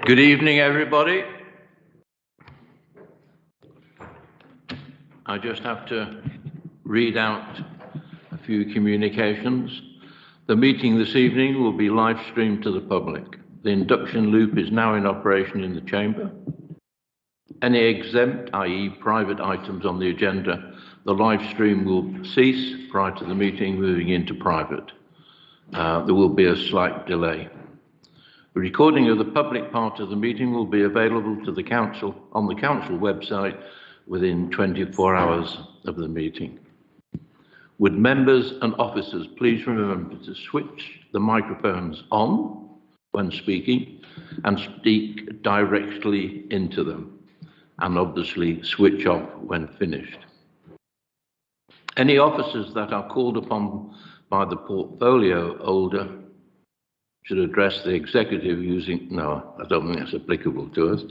Good evening, everybody. I just have to read out a few communications. The meeting this evening will be live streamed to the public. The induction loop is now in operation in the chamber. Any exempt, i.e. private items on the agenda, the live stream will cease prior to the meeting moving into private. There will be a slight delay. A recording of the public part of the meeting will be available to the council on the council website within 24 hours of the meeting. Would members and officers please remember to switch the microphones on when speaking and speak directly into them, and obviously switch off when finished. Any officers that are called upon by the portfolio holder should address the executive using, no, I don't think that's applicable to us.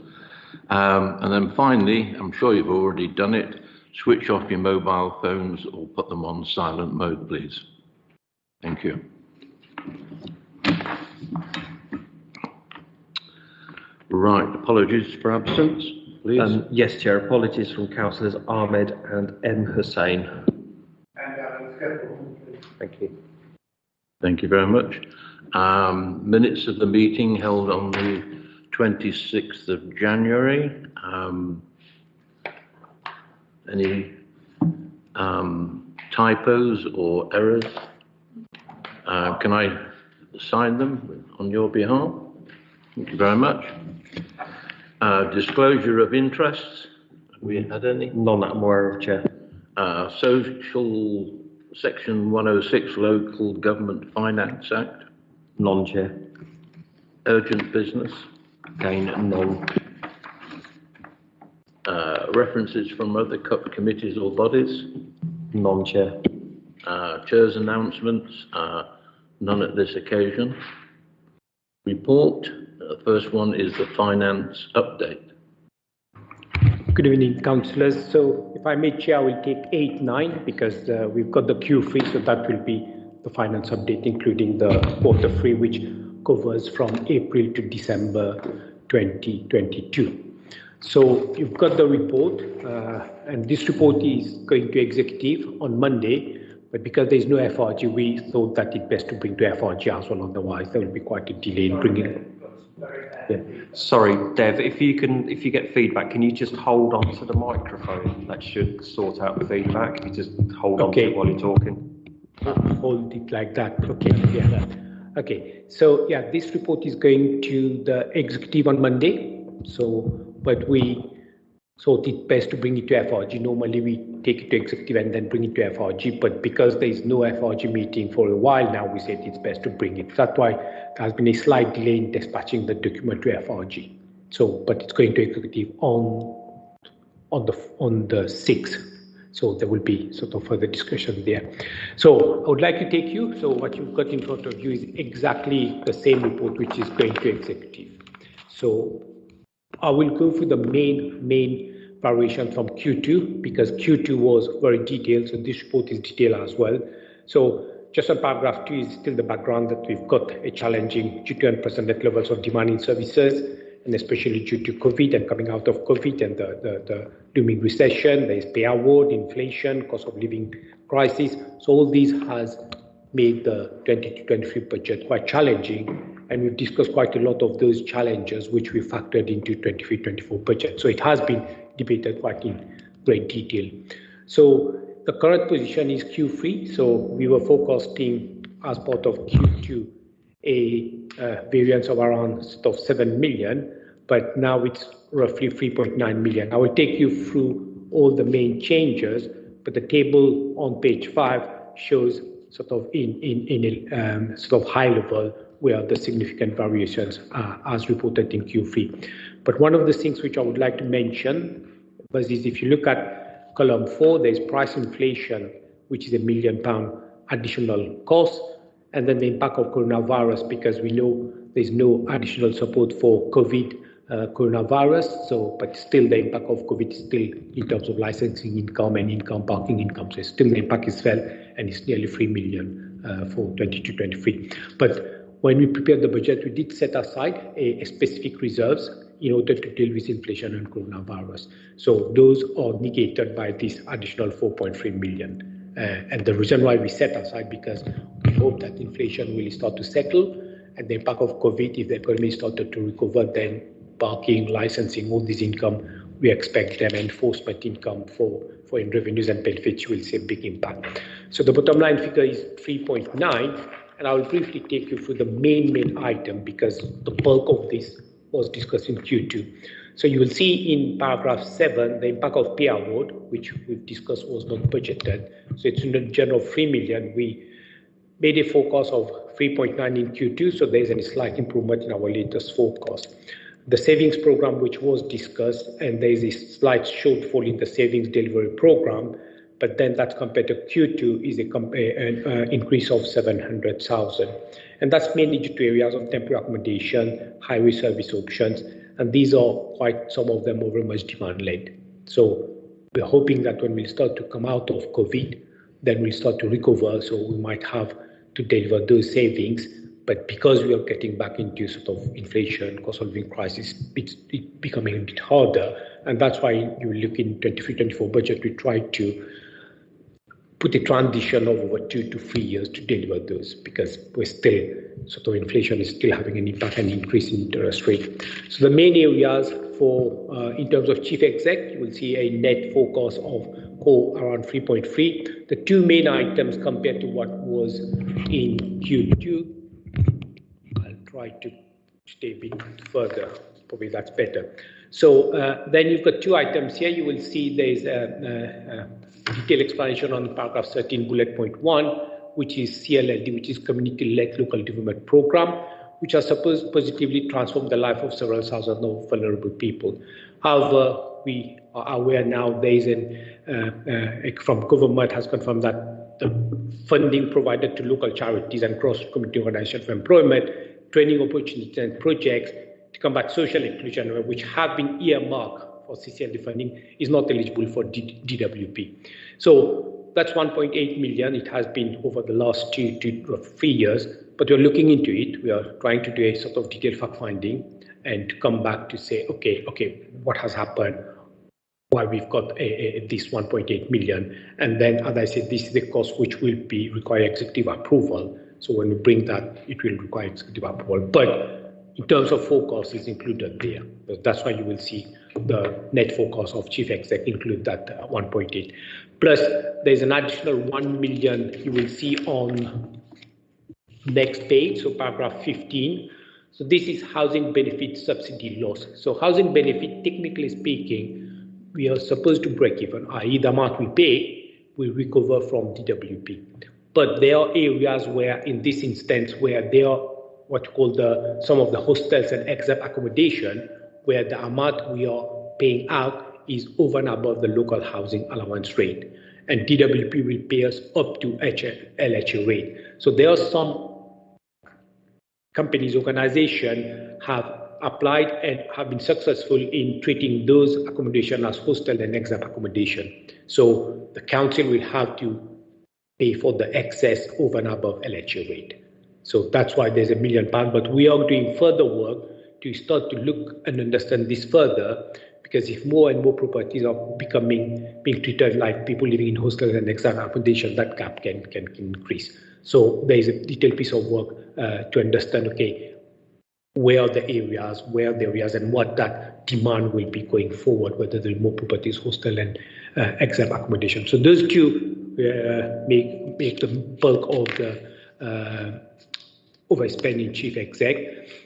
And then finally, I'm sure you've already done it, switch off your mobile phones or put them on silent mode, please. Thank you. Right, apologies for absence, please. Yes, Chair, apologies from Councillors Ahmed and M. Hussain. Thank you. Thank you very much. Minutes of the meeting held on the 26th of January. Any typos or errors? Can I sign them on your behalf? Thank you very much. Disclosure of interests. Have we had any? None that I'm aware of, Chair. Social Section 106 Local Government Finance Act. None, Chair. Urgent business. Again, none. References from other committees or bodies. None, Chair. Chair's announcements. None at this occasion. Report. The first one is the finance update. Good evening, councillors. So if I may, Chair, I will take 8, 9 because we've got the Q3, so that will be the finance update, including the quarter 3, which covers from April to December 2022. So you've got the report, and this report is going to executive on Monday, but because there is no FRG, we thought that it's best to bring to FRG as well, otherwise there will be quite a delay in bringing it. Yeah. Sorry, Dev, if you get feedback, can you just hold on to the microphone? That should sort out the feedback. You just hold on to it while you're talking. Hold it like that. Okay, yeah. Okay, so yeah, this report is going to the executive on Monday. So, but we thought it best to bring it to FRG. Normally we take it to executive and then bring it to FRG, but because there is no FRG meeting for a while now, we said it's best to bring it. That's why there has been a slight delay in dispatching the document to FRG. So, but it's going to executive on the 6th. So there will be sort of further discussion there. So I would like to take you. So what you've got in front of you is exactly the same report which is going to executive. So I will go through the main variation from Q2 because Q2 was very detailed. So this report is detailed as well. So just on paragraph 2 is still the background that we've got a challenging due to unprecedented levels of demand in services, and especially due to COVID and coming out of COVID and the looming recession. There is pay award, inflation, cost of living crisis. So all these has made the 2022-23 budget quite challenging. And we've discussed quite a lot of those challenges which we factored into 23-24 budget. So it has been debated quite in great detail. So the current position is Q3. So we were forecasting as part of Q2 a variance of around 7 million, but now it's roughly 3.9 million. I will take you through all the main changes, but the table on page 5 shows sort of in a sort of high level where the significant variations are as reported in Q3. But one of the things which I would like to mention is if you look at column 4, there's price inflation, which is £1 million additional cost, and then the impact of coronavirus, because we know there's no additional support for COVID coronavirus. So, but still the impact of COVID is still in terms of licensing income and income, parking income. So still the impact is felt, and it's nearly 3 million for 22-23. But when we prepared the budget, we did set aside a specific reserves in order to deal with inflation and coronavirus. So those are negated by this additional 4.3 million. And the reason why we set aside, because we hope that inflation will start to settle, and the impact of COVID, if the economy started to recover, then parking, licensing, all this income, we expect them enforcement income for in revenues and benefits, you will see a big impact. So the bottom line figure is 3.9, and I will briefly take you through the main item, because the bulk of this was discussed in Q2. So you will see in paragraph 7, the impact of pay award, which we've discussed was not budgeted. So it's in the general 3 million. We made a forecast of 3.9 in Q2, so there's a slight improvement in our latest forecast. The savings program, which was discussed, and there's a slight shortfall in the savings delivery program, but then that's compared to Q2 is an increase of 700,000. And that's mainly due to areas of temporary accommodation, highway service options, and these are quite, some of them are very much demand-led. So we're hoping that when we start to come out of COVID, then we'll start to recover, so we might have to deliver those savings. But because we are getting back into sort of inflation, cost of living crisis, it's becoming a bit harder. And that's why you look in 23-24 budget, we try to put a transition of over 2 to 3 years to deliver those, because we're still, sort of inflation is still having an impact and increase in interest rate. So the main areas for, in terms of chief exec, you will see a net forecast of around 3.3. The two main items compared to what was in Q2, I'll try to stay a bit further, probably that's better. So then you've got two items here. You will see there's a detailed explanation on paragraph 13, bullet point 1, which is CLLD, which is Community-Led Local Development Program, which are supposed to positively transform the life of several thousands of vulnerable people. However, we are aware now there is from government has confirmed that the funding provided to local charities and cross-community organizations for employment, training opportunities and projects to combat social exclusion, which have been earmarked for CCLD funding, is not eligible for DWP. So that's 1.8 million. It has been over the last 2 to 3 years, but we're looking into it. We are trying to do a sort of detailed fact finding and come back to say, okay, what has happened, why we've got this 1.8 million. And then, as I said, this is the cost which will be require executive approval. So when we bring that, it will require executive approval. But in terms of forecast, it's included there. That's why you will see the net forecast of chief exec include that 1.8. Plus, there's an additional 1 million you will see on next page, so paragraph 15. So this is housing benefit subsidy loss. So housing benefit, technically speaking, we are supposed to break even, i.e. the amount we pay will recover from DWP. But there are areas where, in this instance, where there are what you call some of the hostels and exempt accommodation, where the amount we are paying out is over and above the local housing allowance rate. And DWP will pay us up to LHA rate. So there are some companies, organizations have applied and have been successful in treating those accommodation as hostel and exempt accommodation. So the council will have to pay for the excess over and above LHA rate. So that's why there's £1 million, but we are doing further work to start to look and understand this further, because if more and more properties are being treated like people living in hostels and exempt accommodation, that gap can increase. So there is a detailed piece of work to understand, okay, where are the areas, and what that demand will be going forward, whether there are more properties, hostel and exempt accommodation. So those two make the bulk of the overspending chief exec.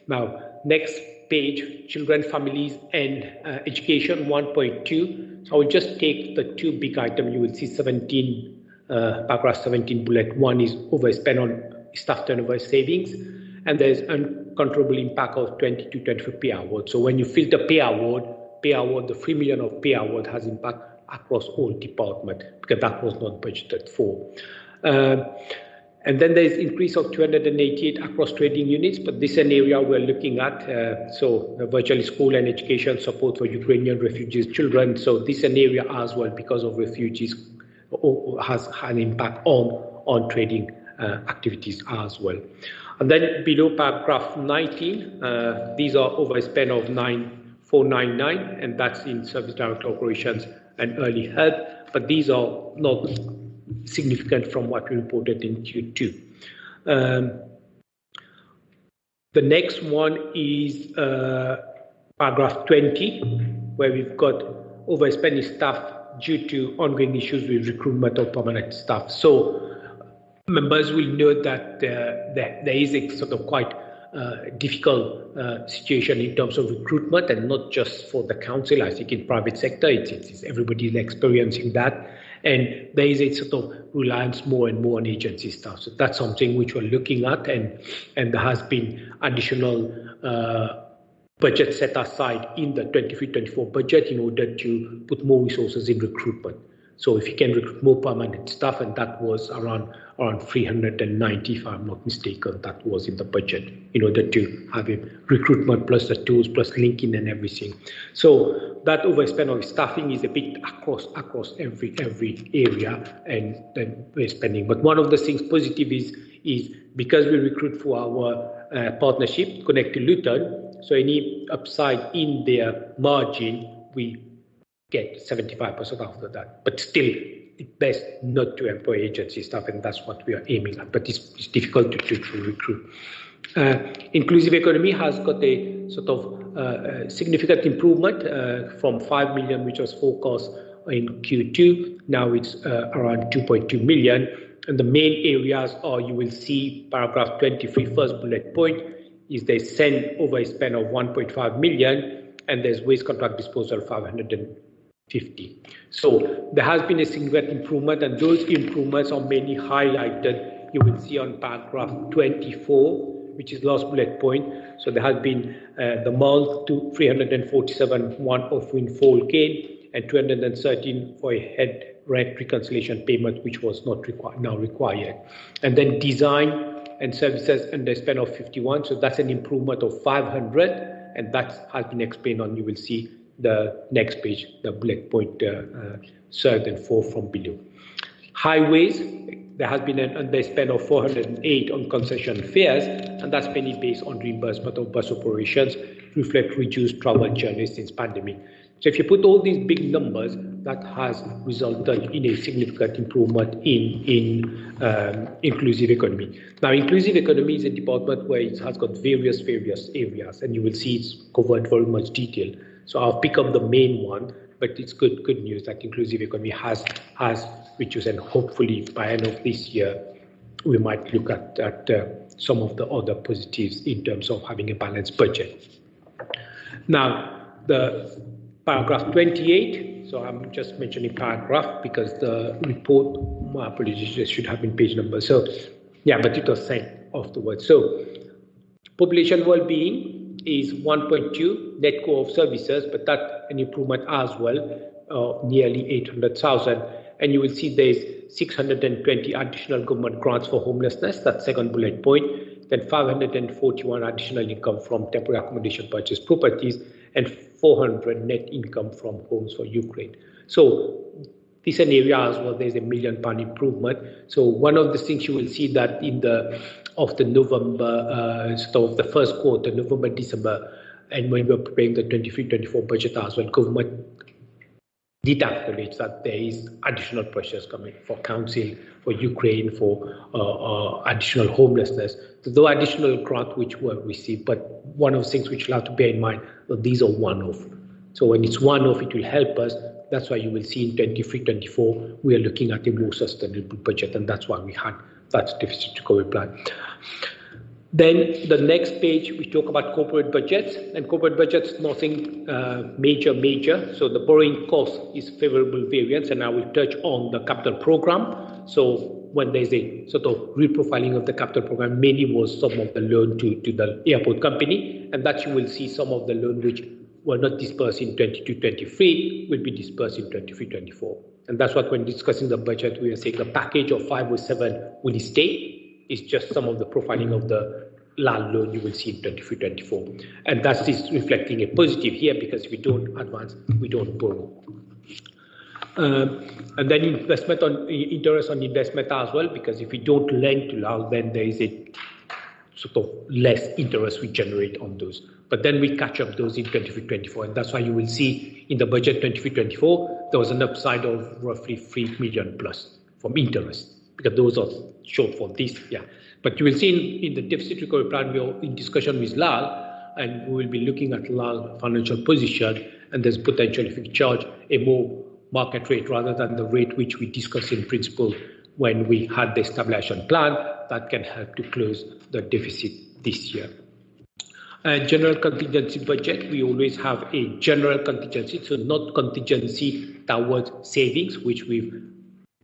Now, next page, children, families and education 1.2. So I will just take the two big items. You will see 17, paragraph 17, bullet 1 is overspend on staff turnover savings, and there's uncontrollable impact of 22 pay award. So when you filter pay award, the 3 million of pay award has impact across all departments, because that was not budgeted for. And then there's increase of 288 across trading units, but this is an area we're looking at. So virtual school and education support for Ukrainian refugees children. So this is an area as well, because of refugees, has an impact on trading activities as well. And then below paragraph 19, these are overspend of 9,499, and that's in service director operations and early help, but these are not significant from what we reported in Q2. The next one is paragraph 20, where we've got overspending staff due to ongoing issues with recruitment of permanent staff. So members will note that there is a sort of quite difficult situation in terms of recruitment, and not just for the council. I think in private sector, it's everybody's experiencing that. And there is a sort of reliance more and more on agency staff. So that's something which we're looking at, and there has been additional budget set aside in the 23-24 budget in order to put more resources in recruitment. So if you can recruit more permanent staff, and that was around 390, if I'm not mistaken, that was in the budget, in order to have a recruitment plus the tools plus linking and everything. So that overspend of staffing is a bit across every area, and then we're spending. But one of the things positive is because we recruit for our partnership, Connect to Luton, so any upside in their margin, we get 75% after that. But still, it's best not to employ agency staff, and that's what we are aiming at. But it's difficult to recruit. Inclusive economy has got a sort of significant improvement from 5 million, which was forecast in Q2. Now it's around 2.2 million. And the main areas are, you will see paragraph 23, first bullet point, is they send overspend of 1.5 million, and there's waste contract disposal 550. So there has been a significant improvement, and those improvements are mainly highlighted. You will see on paragraph 24, which is last bullet point. So there has been the month to 347 one-off windfall gain, and 213 for a head rent reconciliation payment, which was not now required. And then design and services underspend of 51. So that's an improvement of 500, and that has been explained on, you will see the next page, the bullet point third and fourth from below. Highways, there has been an underspend of 408 on concession fares, and that's mainly based on reimbursement of bus operations, reflect reduced travel journeys since pandemic. So if you put all these big numbers, that has resulted in a significant improvement in inclusive economy. Now, inclusive economy is a department where it has got various areas, and you will see it's covered very much detail. So I'll pick up the main one, but it's good news that inclusive economy has reduced, and hopefully by end of this year, we might look at some of the other positives in terms of having a balanced budget. Now, the paragraph 28, so I'm just mentioning paragraph because the report, my apologies, should have been page number. So, yeah, but it was sent afterwards. So, population well-being is 1.2 net core of services, but that's an improvement as well, nearly 800,000. And you will see there's 620 additional government grants for homelessness, that's second bullet point. Then 541 additional income from temporary accommodation purchase properties, and 400 net income from homes for Ukraine. So this is an area as well, there's £1 million improvement. So one of the things you will see that in the November, sort of the first quarter, November, December, and when we're preparing the 23-24 budget as well, government did acknowledge that there is additional pressures coming for council, for Ukraine, for additional homelessness. So there are additional grants which were received, but one of the things which you have to bear in mind, that these are one-off. So when it's one-off, it will help us. That's why you will see in 23-24, we are looking at a more sustainable budget, and that's why we had that deficit recovery plan. Then the next page, we talk about corporate budgets, and corporate budgets, nothing major. So the borrowing cost is favorable variance, and I will touch on the capital program. So when there's a sort of reprofiling of the capital program, mainly was some of the loan to the airport company, and that you will see some of the loan which were not dispersed in 22-23 will be dispersed in 23-24. And that's what when discussing the budget, we are saying the package of 507 will stay. It's just some of the profiling of the land loan you will see in 23-24. And that is reflecting a positive here, because if we don't advance, we don't borrow. And then interest on investment as well, because if we don't lend to LAL, then there is a sort of less interest we generate on those. But then we catch up those in 23-24, and that's why you will see in the budget 23-24 there was an upside of roughly 3 million plus from interest, because those are short for this year. But you will see in the deficit recovery plan, we are in discussion with LAL, and we will be looking at LAL financial position, and there's potential if we charge a more market rate rather than the rate which we discussed in principle when we had the stabilization plan, that can help to close the deficit this year. General contingency budget, we always have a general contingency, so not contingency towards savings, which we've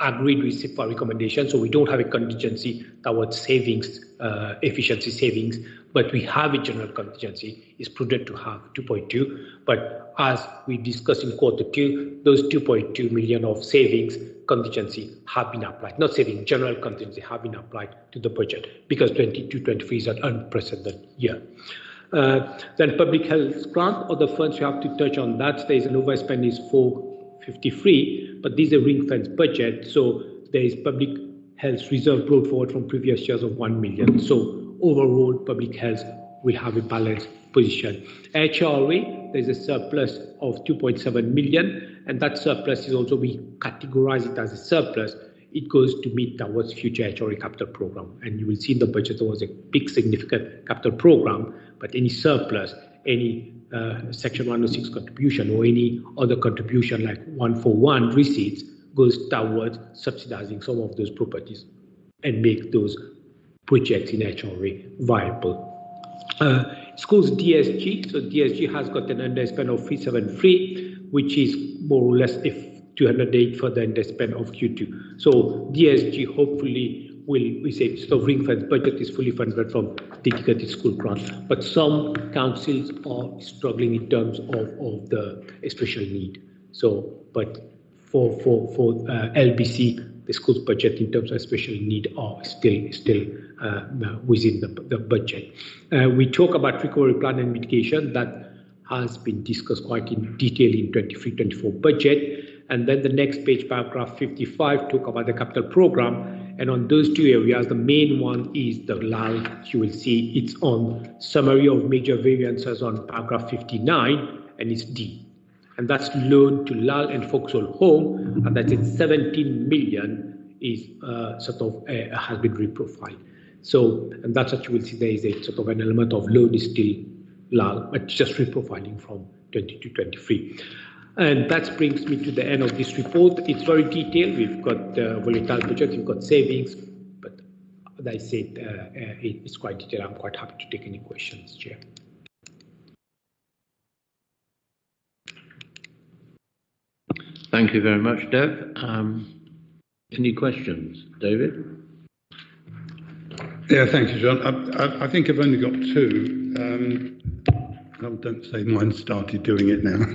agreed with SIPA recommendation. So we don't have a contingency towards savings, efficiency savings, but we have a general contingency. It's prudent to have 2.2, but as we discussed in Q2, those 2.2 million of savings contingency have been applied, not saving, general contingency have been applied to the budget, because 22-23 is an unprecedented year. Then public health grant, other funds, you have to touch on that. There is an overspend is 453, but this is a ring-fence budget, so there is public health reserve brought forward from previous years of 1 million. So overall, public health will have a balanced position. HRA, there's a surplus of 2.7 million, and that surplus is also, we categorize it as a surplus. It goes to meet towards future HRA capital program. And you will see in the budget there was a big significant capital program, but any surplus, any Section 106 contribution or any other contribution like 141 receipts goes towards subsidizing some of those properties and make those projects in HRA viable. Schools DSG, so DSG has got an underspend of 373, which is more or less a 208 for the underspend of Q2. So DSG hopefully will, we say, so ring-fence budget is fully funded from dedicated school grants, but some councils are struggling in terms of the special need. So, but for LBC, the school's budget in terms of special need are still within the budget. We talk about recovery plan and mitigation that has been discussed quite in detail in 23-24 budget. And then the next page, paragraph 55, talk about the capital program. And on those two areas, the main one is the LAL. You will see it's on summary of major variances on paragraph 59, and it's D. And that's loan to LAL and Foxhole Home, and that's it, 17 million is has been reprofiled. So, and that's what you will see, there is a sort of an element of loan is still LAL, but just reprofiling from 22-23. And that brings me to the end of this report. It's very detailed. We've got volatile budget, we've got savings, but as I said, it's quite detailed. I'm quite happy to take any questions, Chair. Thank you very much, Dev. Any questions, David? Yeah, thank you, John. I think I've only got two. Don't say mine started doing it now.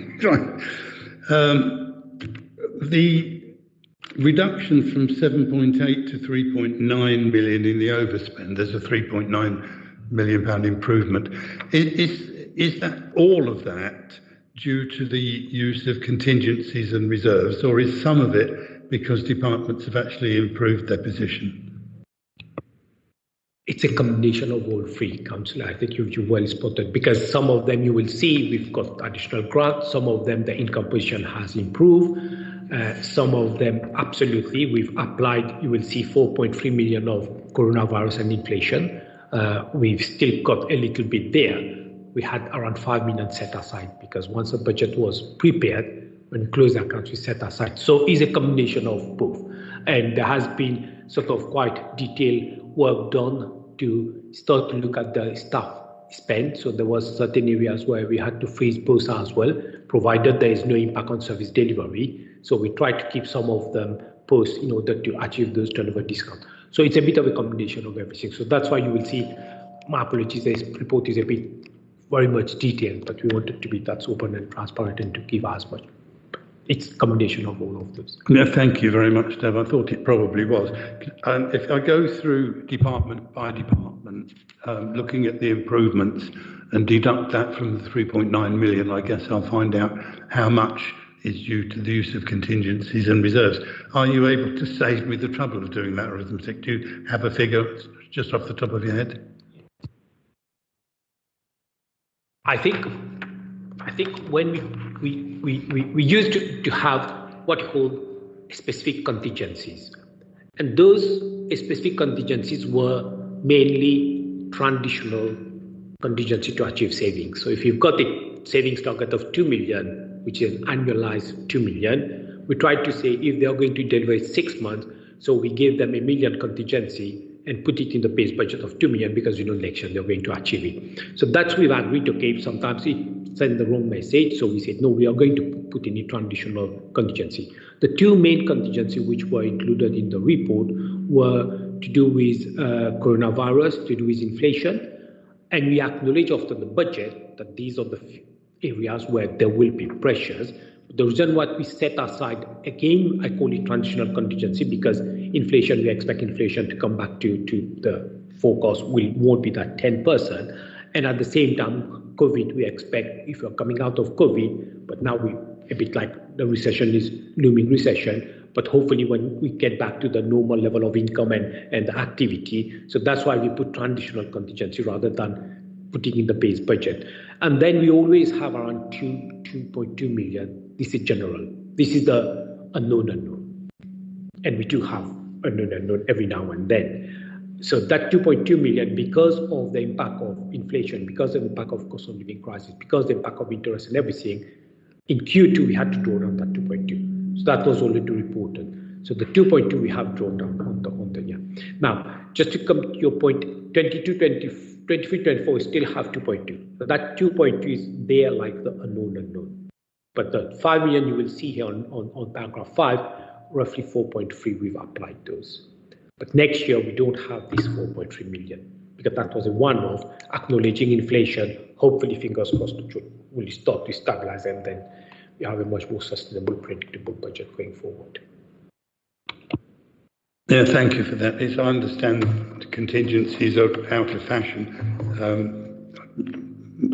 The reduction from 7.8 to 3.9 million in the overspend, there's a 3.9 million pound improvement. Is that all of that due to the use of contingencies and reserves, or is some of it because departments have actually improved their position? It's a combination of all three, Councillor. I think you well spotted, because some of them you will see we've got additional grants, some of them the income position has improved, some of them absolutely we've applied, you will see 4.3 million of coronavirus and inflation. We've still got a little bit there. We had around 5 million set aside, because once the budget was prepared, when we closed the accounts, we set aside. So it's a combination of both. And there has been sort of quite detailed work done to start to look at the staff spend. So there was certain areas where we had to freeze both as well, provided there is no impact on service delivery. So we try to keep some of them post in order to achieve those turnover discounts. So it's a bit of a combination of everything. So that's why you will see, my apologies, this report is a bit very much detailed, but we wanted to be that open and transparent and to give as much. It's a combination of all of those. Yeah, thank you very much, Dev. I thought it probably was. If I go through department by department, looking at the improvements and deduct that from the 3.9 million, I guess I'll find out how much is due to the use of contingencies and reserves. Are you able to save me the trouble of doing that arithmetic? Do you have a figure just off the top of your head? I think when we used to have what you call specific contingencies, and those specific contingencies were mainly transitional contingency to achieve savings. So if you've got a savings target of 2 million, which is annualized 2 million, we tried to say if they are going to deliver 6 months, so we gave them 1 million contingency and put it in the base budget of 2 million because next year they're going to achieve it. So that's we've agreed. Okay, sometimes it sends the wrong message, so we said no, we are going to put in a transitional contingency. The two main contingencies which were included in the report were to do with coronavirus, to do with inflation, and we acknowledge after the budget that these are the areas where there will be pressures. The reason what we set aside, again, I call it transitional contingency because inflation, we expect inflation to come back to the forecast won't be that 10%. And at the same time, COVID, we expect if we're coming out of COVID, but now we a bit like the recession is looming recession, but hopefully when we get back to the normal level of income and the activity. So that's why we put transitional contingency rather than putting in the base budget. And then we always have around 2.2 million. This is general. This is the unknown. And we do have unknown every now and then. So that 2.2 million, because of the impact of inflation, because of the impact of cost of living crisis, because of the impact of interest and everything, in Q2 we had to draw down that 2.2. So that was already reported. So the 2.2 we have drawn down on the year. Now, just to come to your point, 23, 24 we still have 2.2. So that 2.2 is there like the unknown. But the 5 million you will see here on paragraph 5, roughly 4.3 we've applied those. But next year we don't have this 4.3 million because that was a one-off, acknowledging inflation. Hopefully, fingers crossed, will start to stabilize and then we have a much more sustainable, predictable budget going forward. Yeah, thank you for that. Yes, I understand contingencies are out of fashion,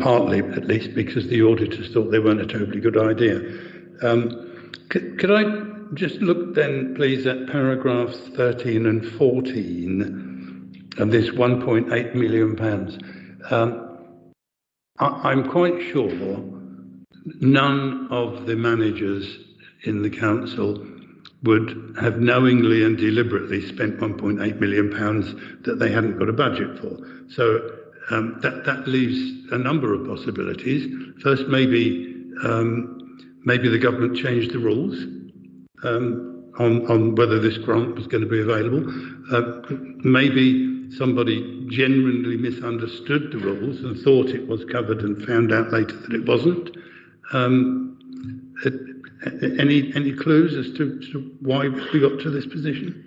partly at least because the auditors thought they weren't a terribly good idea. Could I just look then, please, at paragraphs 13 and 14 of this £1.8 million? I'm quite sure none of the managers in the council would have knowingly and deliberately spent £1.8 million that they hadn't got a budget for. So that leaves a number of possibilities. First, maybe the government changed the rules on whether this grant was going to be available. Maybe somebody genuinely misunderstood the rules and thought it was covered and found out later that it wasn't. Any clues as to why we got to this position?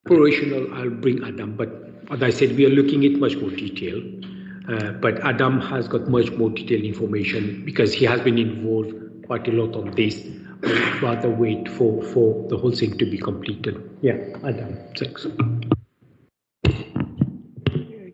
Operational, I'll bring Adam, but as I said, we are looking at much more detail. But Adam has got much more detailed information because he has been involved quite a lot on this. I'd rather wait for the whole thing to be completed. Yeah, Adam, thanks.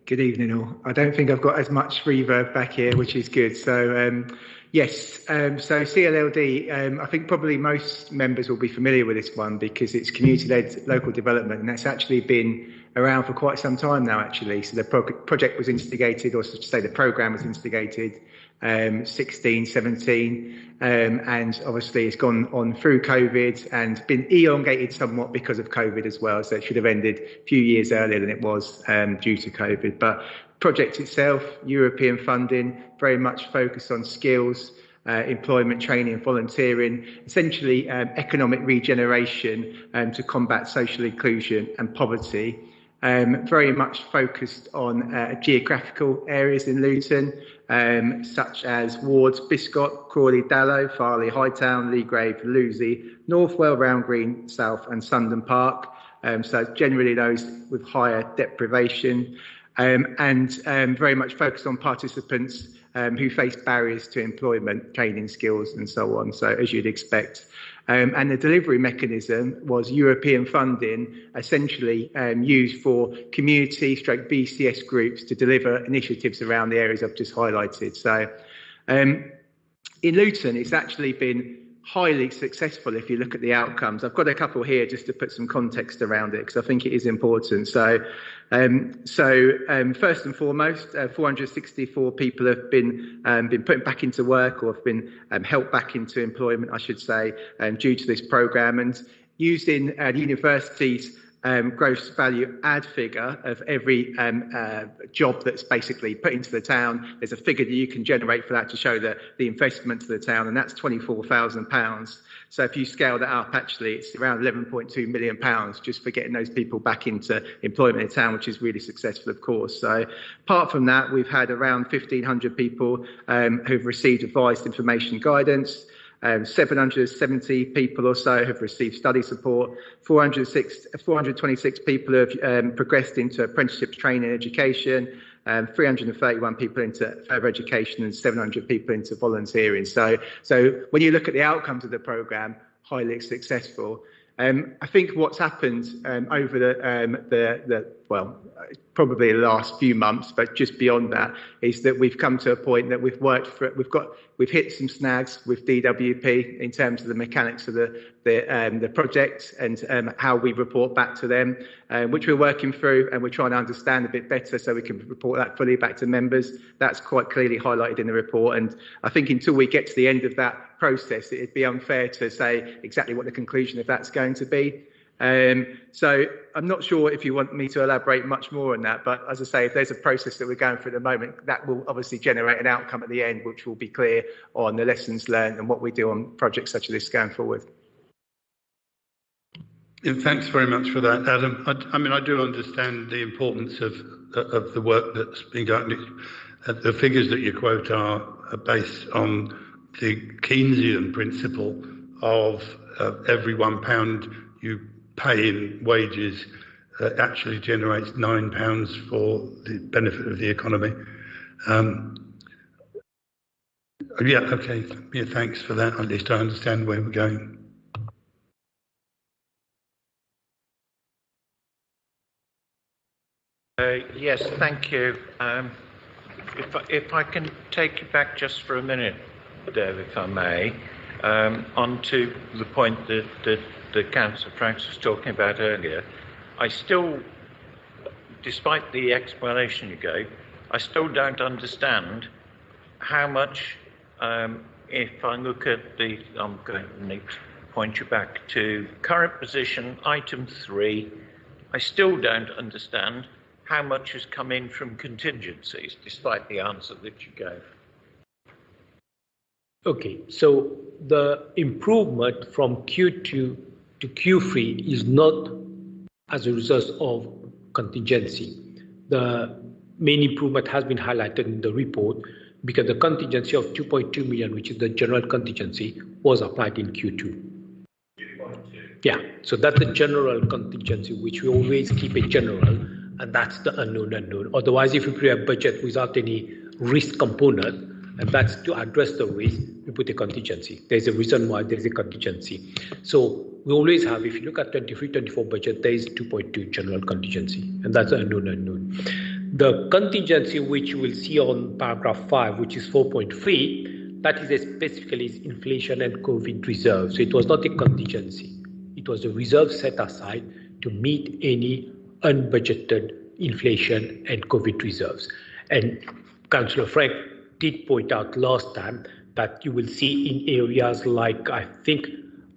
Good evening all. I don't think I've got as much reverb back here, which is good. So yes, so CLLD, I think probably most members will be familiar with this one because it's community-led local development, and that's actually been around for quite some time now, actually. So the project was instigated, or to say the programme was instigated 16, 17, and obviously it's gone on through COVID and been elongated somewhat because of COVID as well. So it should have ended a few years earlier than it was due to COVID. But project itself, European funding, very much focused on skills, employment, training and volunteering, essentially economic regeneration to combat social inclusion and poverty. Very much focused on geographical areas in Luton, such as wards Biscot, Crawley, Dallow, Farley, Hightown, Leagrave, Lewsey, Northwell, Round Green, South and Sundon Park. So generally those with higher deprivation and very much focused on participants who face barriers to employment, training skills and so on. So as you'd expect. And the delivery mechanism was European funding, essentially used for community/BCS groups to deliver initiatives around the areas I've just highlighted. So In Luton, it's actually been highly successful if you look at the outcomes. I've got a couple here just to put some context around it because I think it is important. So first and foremost, 464 people have been put back into work or have been helped back into employment, I should say, due to this programme. And using the university's gross value add figure of every job that's basically put into the town. There's a figure that you can generate for that to show the investment to the town, and that's £24,000. So if you scale that up, actually, it's around £11.2 million just for getting those people back into employment in town, which is really successful, of course. So apart from that, we've had around 1,500 people who've received advised information guidance. 770 people or so have received study support. 426 people have progressed into apprenticeship training and education. 331 people into further education and 700 people into volunteering. So when you look at the outcomes of the programme, highly successful. I think what's happened over probably the last few months, but just beyond that, is that we've come to a point that we've hit some snags with DWP in terms of the mechanics of the project and how we report back to them, which we're working through, and we're trying to understand a bit better so we can report that fully back to members. That's quite clearly highlighted in the report, and I think until we get to the end of that process, it'd be unfair to say exactly what the conclusion of that's going to be. So I'm not sure if you want me to elaborate much more on that, but as I say, if there's a process that we're going through at the moment, that will obviously generate an outcome at the end, which will be clear on the lessons learned and what we do on projects such as this going forward. Thanks very much for that, Adam. I mean, I do understand the importance of the work that's been going. The figures that you quote are based on the Keynesian principle of every £1 you pay in wages actually generates £9 for the benefit of the economy. Yeah, okay. Yeah, thanks for that. At least I understand where we're going. Yes, thank you. If I can take you back just for a minute, Dave, if I may, onto the point that Councillor Franks was talking about earlier. I still, despite the explanation you gave, I still don't understand how much, if I look at I'm going to need to point you back to current position, item 3, I still don't understand how much has come in from contingencies, despite the answer that you gave. Okay, so the improvement from Q2 to Q3 is not as a result of contingency. The main improvement has been highlighted in the report because the contingency of 2.2 million, which is the general contingency, was applied in Q2. 2.2. Yeah, so that's the general contingency, which we always keep it general, and that's the unknown. Otherwise, if we create a budget without any risk component, and that's to address the risk, we put a contingency. There's a reason why there's a contingency. So we always have, if you look at 23-24 budget, there is 2.2 general contingency, and that's unknown. The contingency which you will see on paragraph 5, which is 4.3, that is specifically inflation and COVID reserve. So it was not a contingency. It was a reserve set aside to meet any unbudgeted inflation and COVID reserves. And Councillor Frank did point out last time that you will see in areas like, I think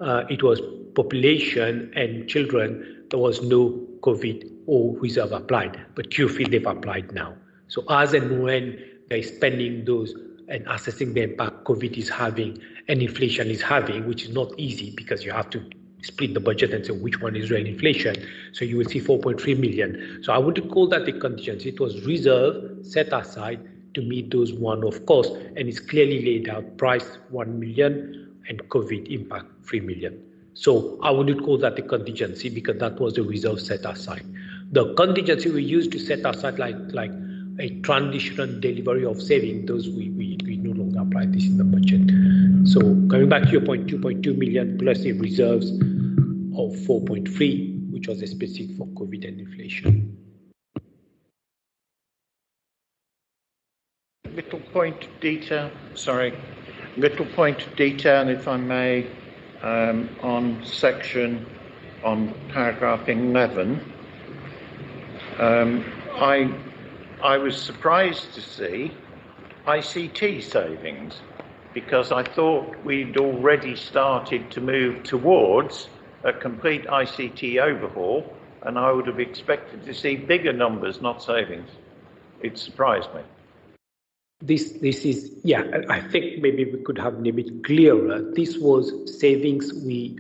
it was population and children, there was no COVID or reserve applied, but Q3 they've applied now. So as and when they're spending those and assessing the impact COVID is having and inflation is having, which is not easy because you have to split the budget and say which one is real inflation. So you will see 4.3 million. So I wouldn't call that a contingency. It was reserve set aside to meet those one-off costs, and it's clearly laid out, price 1 million and COVID impact 3 million. So I wouldn't call that a contingency because that was the reserve set aside. The contingency we used to set aside like a transitional delivery of saving, those we no longer apply this in the budget. So coming back to your point, 2.2 million plus the reserves of 4.3, which was specific for COVID and inflation. Little point of detail, sorry. little point of detail, if I may, on paragraph 11. I was surprised to see ICT savings, because I thought we'd already started to move towards a complete ICT overhaul, and I would have expected to see bigger numbers, not savings. It surprised me. This is, yeah, I think maybe we could have made it clearer. This was savings we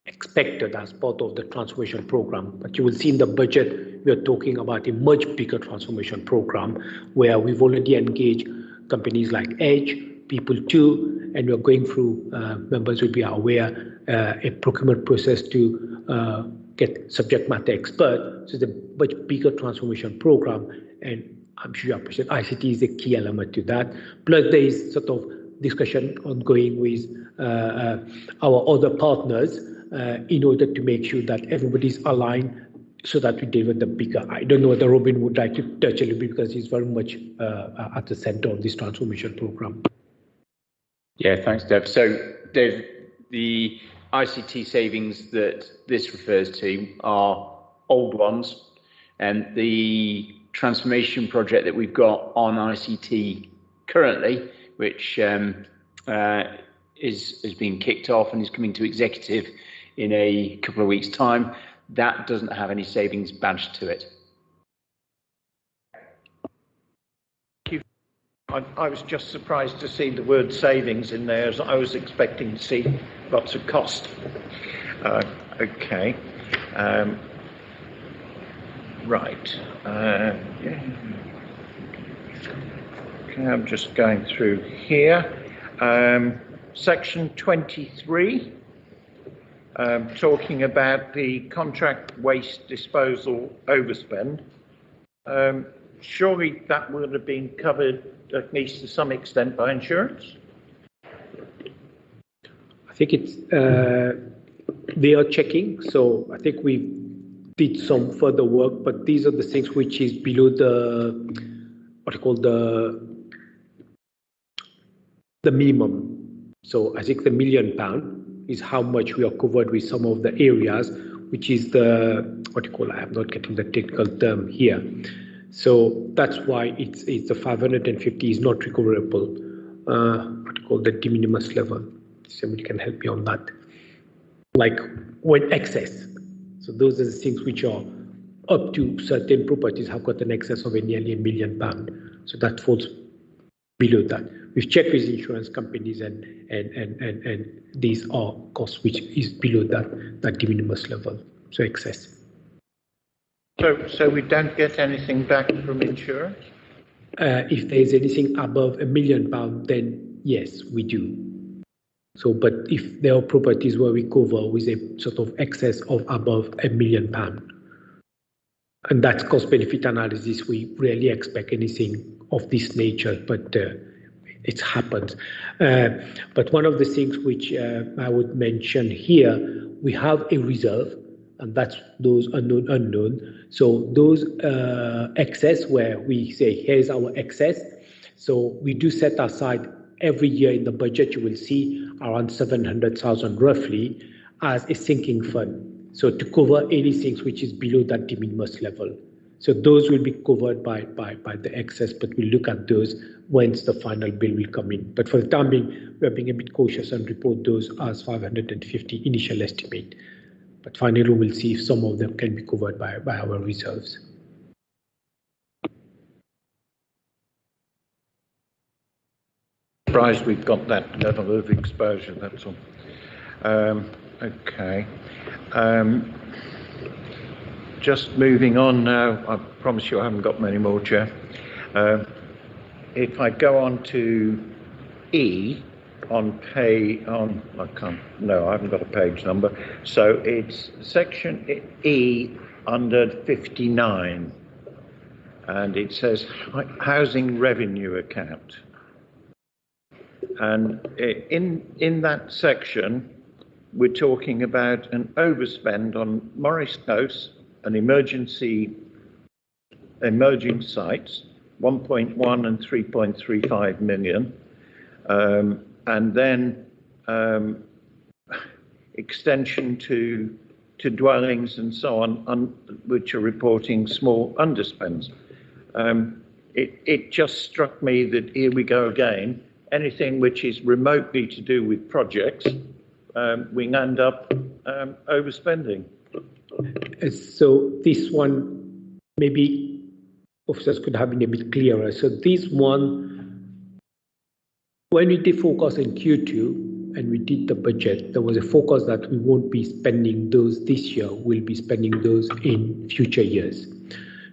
expected as part of the transformation program, but you will see in the budget we are talking about a much bigger transformation program where we've already engaged companies like Edge, people too, and we're going through, members will be aware, a procurement process to get subject matter experts. So it's a much bigger transformation program, and I'm sure you appreciate ICT is a key element to that. Plus there is sort of discussion ongoing with our other partners in order to make sure that everybody's aligned so that we deliver the bigger. I don't know whether Robin would like to touch a little bit because he's very much at the center of this transformation program. Yeah, thanks, Dev. So, Dev, the ICT savings that this refers to are old ones, and the transformation project that we've got on ICT currently, which is being kicked off and is coming to executive in a couple of weeks' time, that doesn't have any savings badged to it. I was just surprised to see the word savings in there, as I was expecting to see lots of cost. Okay. Right. Okay, I'm just going through here. Section 23, talking about the contract waste disposal overspend. Surely that would have been covered, at least to some extent, by insurance? I think it's, they are checking, so I think we did some further work, but these are the things which is below the, what I call the minimum. So I think the £1 million is how much we are covered with some of the areas, which is the, what you call, I am not getting the technical term here. So that's why it's the 550 is not recoverable, what you call the de minimis level. Somebody can help me on that. Like when excess. So those are the things which are up to certain properties have got an excess of nearly £1 million. So that falls below that. We've checked with insurance companies and these are costs which is below that de minimis level. So excess. So we don't get anything back from insurance? If there is anything above £1 million, then yes, we do. So, but if there are properties where we cover with a sort of excess of above £1 million, and that's cost-benefit analysis, we rarely expect anything of this nature, but it happens. But one of the things which I would mention here, we have a reserve, and that's those unknown. So those excess where we say, here's our excess. So we do set aside every year in the budget, you will see around 700,000 roughly as a sinking fund. So to cover anything which is below that de minimis level. So those will be covered by the excess, but we'll look at those once the final bill will come in. But for the time being, we're being a bit cautious and report those as 550 initial estimate. But finally, we'll see if some of them can be covered by our reserves. Surprised we've got that level of exposure, that's all. Okay. Just moving on now, I promise you I haven't got many more, Chair. If I go on to E on page, I haven't got a page number. So it's section E under 59, and it says housing revenue account. And in that section, we're talking about an overspend on Morris Close and emerging sites, 1.1 and 3.35 million. and then extension to dwellings and so on, which are reporting small underspends. It just struck me that here we go again. Anything which is remotely to do with projects, we end up overspending. So this one, maybe officers could have been a bit clearer. So this one, when we did focus in Q2 and we did the budget, there was a focus that we won't be spending those this year, we'll be spending those in future years.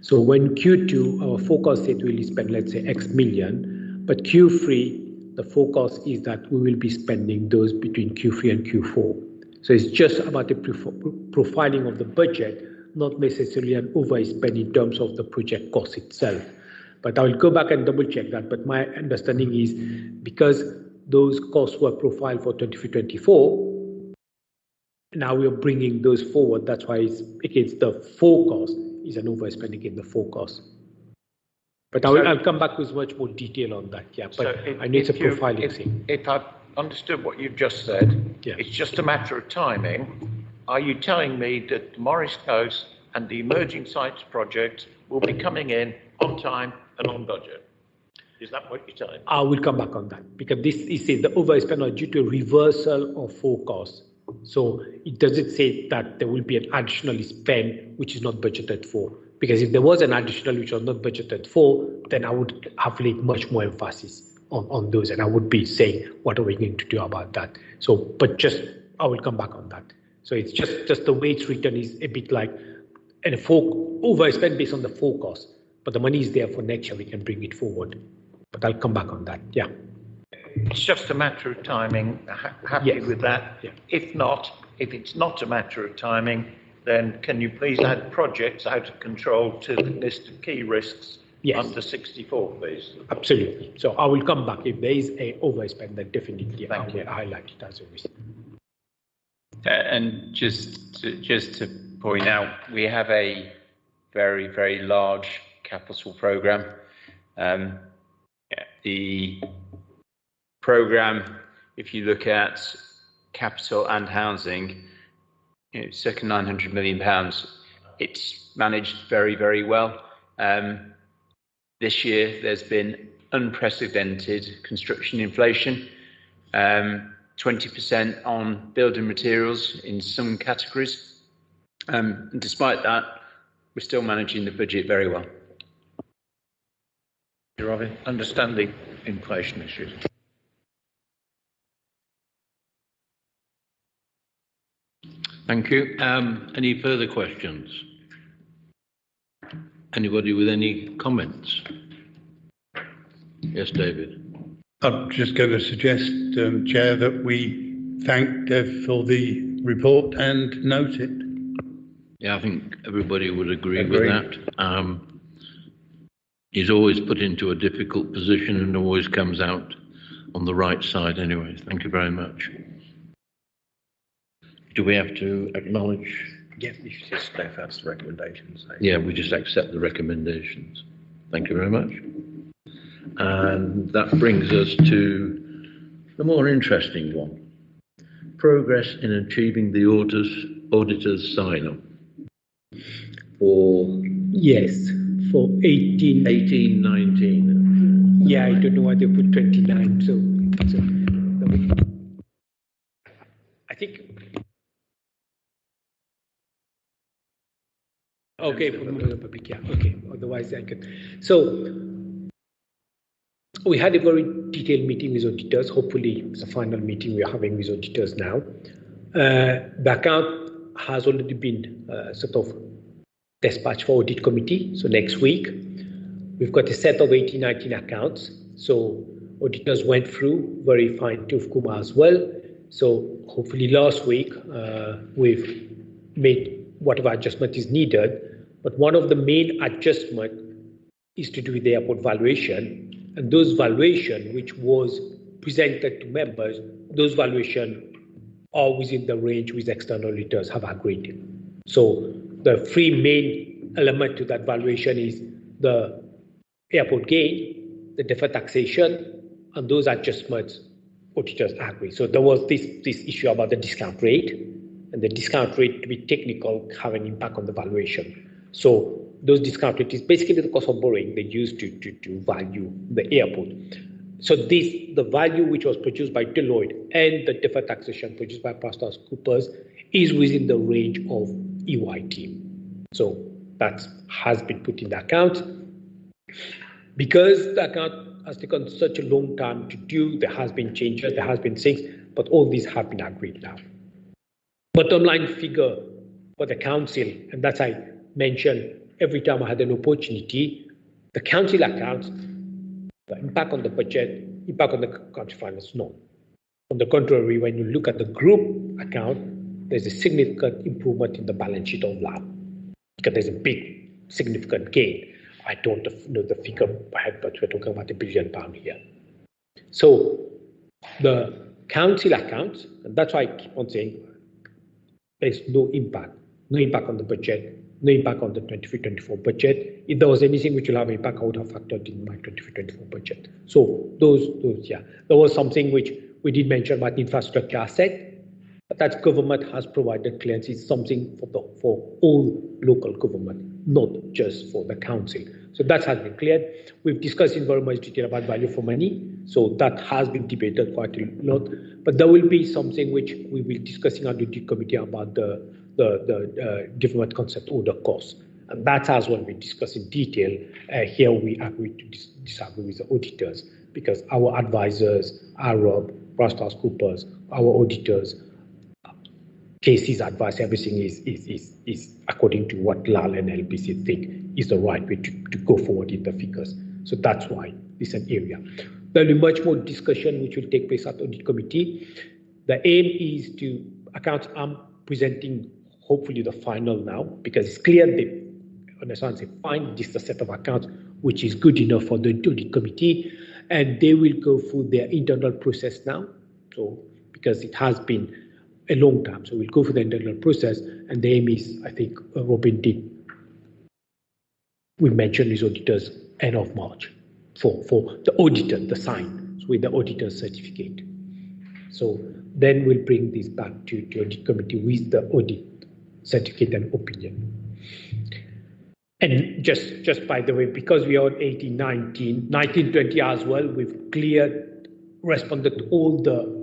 So when Q2, our focus said we'll spend, let's say, X million, but Q3, the focus is that we will be spending those between Q3 and Q4. So it's just about the profiling of the budget, not necessarily an overspend in terms of the project cost itself. But I will go back and double check that. But my understanding is because those costs were profiled for 23-24, now we are bringing those forward. That's why it's against the forecast is an overspending in the forecast. But I'll come back with much more detail on that. Yeah, but so I need a profiling thing. If I've understood what you've just said, yeah. It's just a matter of timing. Are you telling me that the Morris Coast and the Emerging Sites project will be coming in on time and on budget? Is that what you're telling me? I will come back on that because this is the overspend are due to a reversal of forecast. So it doesn't say that there will be an additional spend which is not budgeted for. Because if there was an additional which was not budgeted for, then I would have laid much more emphasis on those, and I would be saying, what are we going to do about that? So, but just I will come back on that. So it's just the way it's written is a bit like an overspend based on the forecast, but the money is there for next year. We can bring it forward, but I'll come back on that. Yeah. It's just a matter of timing. Happy yes. with that. Yeah. If it's not a matter of timing, then can you please add projects out of control to the list of key risks yes. under 64, please? Absolutely. So I will come back. If there is a overspend, then definitely I will highlight it as a risk. And just to point out, we have a very, very large capital programme. The programme, if you look at capital and housing, circa £900 million. It's managed very, very well. This year, there's been unprecedented construction inflation, 20% on building materials in some categories. And despite that, we're still managing the budget very well. You're understanding inflation issues. Thank you. Any further questions? Anybody with any comments? Yes, David. I'm just going to suggest, Chair, that we thank Dev for the report and note it. Yeah, I think everybody would agree. With that. He's always put into a difficult position and always comes out on the right side anyway. Thank you very much. Do we have to acknowledge? Yeah, you should just go first the recommendations. Yeah, we just accept the recommendations. Thank you very much. And that brings us to the more interesting one. Progress in achieving the auditor's sign-off. Yes, for 1819. Yeah, I don't know why they put 29. So I think. Okay, for the public, yeah. Okay, otherwise I can. So we had a very detailed meeting with auditors. Hopefully, it's a final meeting we are having with auditors now. The account has already been sort of dispatched for audit committee. So next week, we've got a set of 1819 accounts. So auditors went through, very fine-tooth comb as well. So hopefully last week, we've made whatever adjustment is needed. But one of the main adjustments is to do with the airport valuation. And those valuation, which was presented to members, those valuation are within the range which external auditors have agreed. So the three main elements to that valuation is the airport gain, the deferred taxation, and those adjustments auditors agree. So there was this issue about the discount rate, and the discount rate, to be technical, have an impact on the valuation. So those discount rate is basically the cost of borrowing they use to value the airport. So the value which was produced by Deloitte and the deferred taxation produced by PricewaterhouseCoopers is within the range of EY team. So that has been put in the account. Because the account has taken such a long time to do, there has been changes, there has been things, but all these have been agreed now. Bottom line figure for the council, and that's I mentioned every time I had an opportunity, the council accounts, the impact on the budget, impact on the council finance, no. On the contrary, when you look at the group account, there's a significant improvement in the balance sheet of LAB, because there's a big, significant gain. I don't know the figure by head, but we're talking about £1 billion here. So the council accounts, and that's why I keep on saying there's no impact on the budget, no impact on the 23-24 budget. If there was anything which will have impact, I would have factored in my 23-24 budget. So those, yeah. There was something which we did mention about infrastructure asset, but that government has provided clearance. It's something for all local government, not just for the council. So that has been cleared. We've discussed in very much detail about value for money. So that has been debated quite a lot. But there will be something which we will be discussing on the audit committee about the development concept order cost. And that as well we discuss in detail. Here we agree to disagree with the auditors because our advisors, AROB, PricewaterhouseCoopers, our auditors, cases advice, everything is according to what LAL and LBC think is the right way to go forward in the figures. So that's why this is an area. There will be much more discussion which will take place at the audit committee. The aim is to accounts. I'm presenting hopefully the final now because it's clear they understand, say, fine, this is a set of accounts which is good enough for the audit committee, and they will go through their internal process now. So because it has been a long time, so we'll go through the internal process, and the aim is, I think, Robin did. We mentioned his auditors end of March for the auditor, the sign, so with the auditor's certificate. So then we'll bring this back to audit committee with the audit certificate and opinion. And just by the way, because we are on 18, 19, 20 as well, we've cleared, responded to all the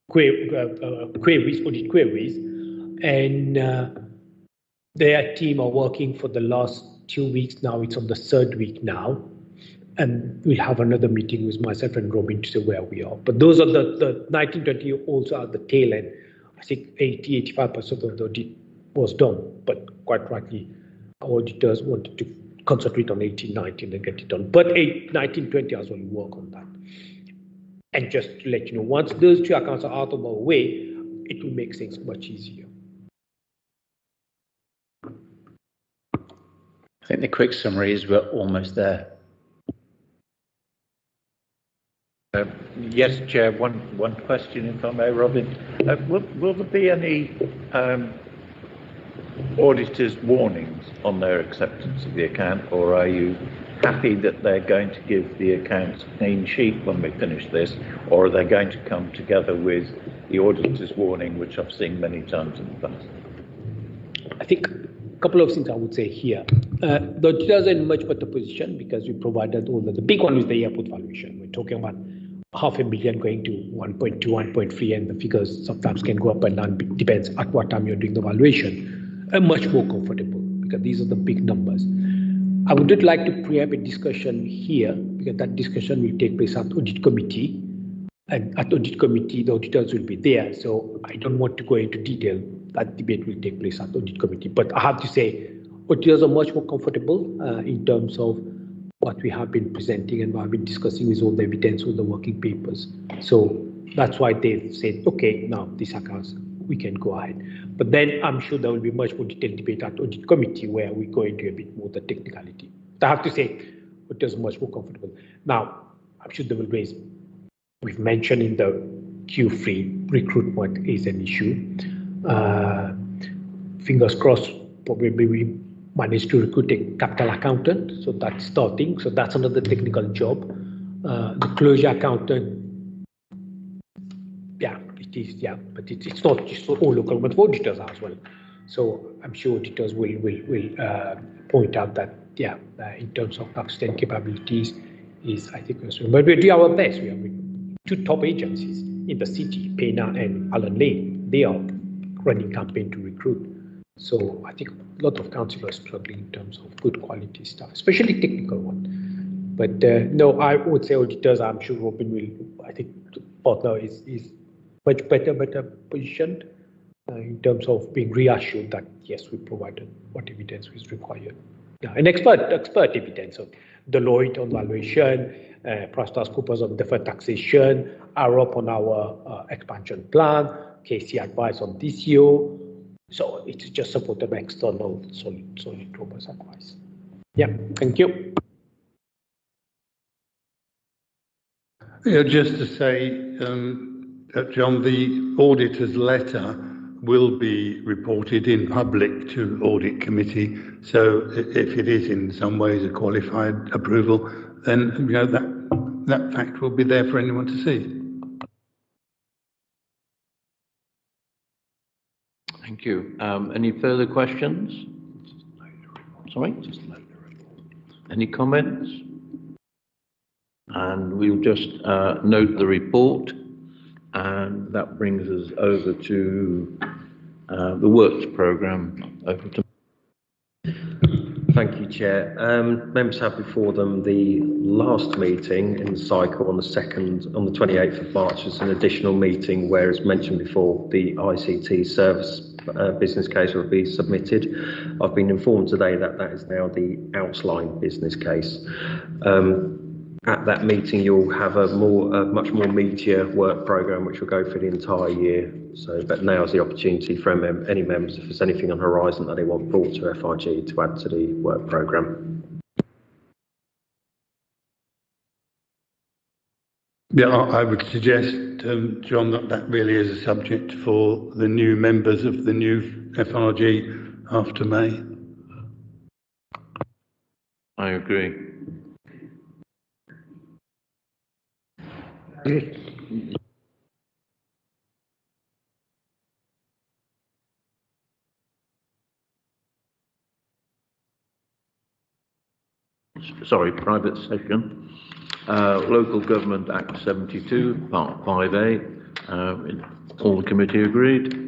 queries, audit queries, and their team are working for the last 2 weeks now. It's on the third week now, and we'll have another meeting with myself and Robin to say where we are. But those are the 1920 also at the tail end. I think 85% of the audit was done, but quite rightly, our auditors wanted to concentrate on 18-19 and get it done. But 19-20 as well, work on that. And just to let you know, once those two accounts are out of our way, it will make things much easier. I think the quick summary is we're almost there. Yes, Chair, one question, if I may, Robin. Will there be any auditors' warnings on their acceptance of the account, or are you happy that they're going to give the accounts clean sheet when we finish this, or are they going to come together with the auditor's warning, which I've seen many times in the past? I think a couple of things I would say here. The auditors are in much better position because we provided all the big one is the airport valuation. We're talking about $500,000 going to 1.2, 1.3, and the figures sometimes can go up and down. It depends at what time you're doing the valuation. I'm much more comfortable because these are the big numbers. I would not like to preempt a discussion here because that discussion will take place at audit committee, and at audit committee the auditors will be there. So I don't want to go into detail. That debate will take place at audit committee. But I have to say, auditors are much more comfortable in terms of what we have been presenting and what I've been discussing with all the evidence, all the working papers. So that's why they've said, okay, now these accounts, we can go ahead. But then I'm sure there will be much more detailed debate at audit committee where we go into a bit more the technicality. I have to say, auditors are much more comfortable. Now, I'm sure they will raise, we've mentioned in the Q3, recruitment is an issue. Fingers crossed, probably we managed to recruit a capital accountant, so that's starting. So that's another technical job. The closure accountant, it is, yeah, but it's not just all local government auditors as well. So I'm sure auditors will point out that, yeah, in terms of extent capabilities, is I think, but we do our best. We have two top agencies in the city, Pena and Allen Lane. They are running campaign to recruit. So I think a lot of councillors struggling in terms of good quality stuff, especially technical one. But no, I would say auditors, I'm sure Robin will, I think the partner is much better positioned in terms of being reassured that yes, we provided what evidence is required. Yeah, and expert evidence of Deloitte on valuation, PricewaterhouseCoopers on deferred taxation, AROP on our expansion plan, KC advice on TCO. So it's just supported by external solid robust advice. Yeah, thank you. Yeah, just to say, John, the auditor's letter will be reported in public to audit committee. So if it is in some ways a qualified approval, then that fact will be there for anyone to see. Thank you. Any further questions? Sorry? Any comments? And we'll just note the report, and that brings us over to the works programme. Over to Thank you, Chair. Members have before them the last meeting in the cycle on the 28th of March as an additional meeting where, as mentioned before, the ICT service business case will be submitted. I've been informed today that that is now the outline business case. At that meeting, you'll have a much more meatier work programme which will go for the entire year. So, but now's the opportunity for any members, if there's anything on the horizon that they want brought to FRG, to add to the work programme. Yeah, I would suggest, John, that really is a subject for the new members of the new FRG after May. I agree. Sorry, private session. Local Government Act 72, Part 5A. All the committee agreed.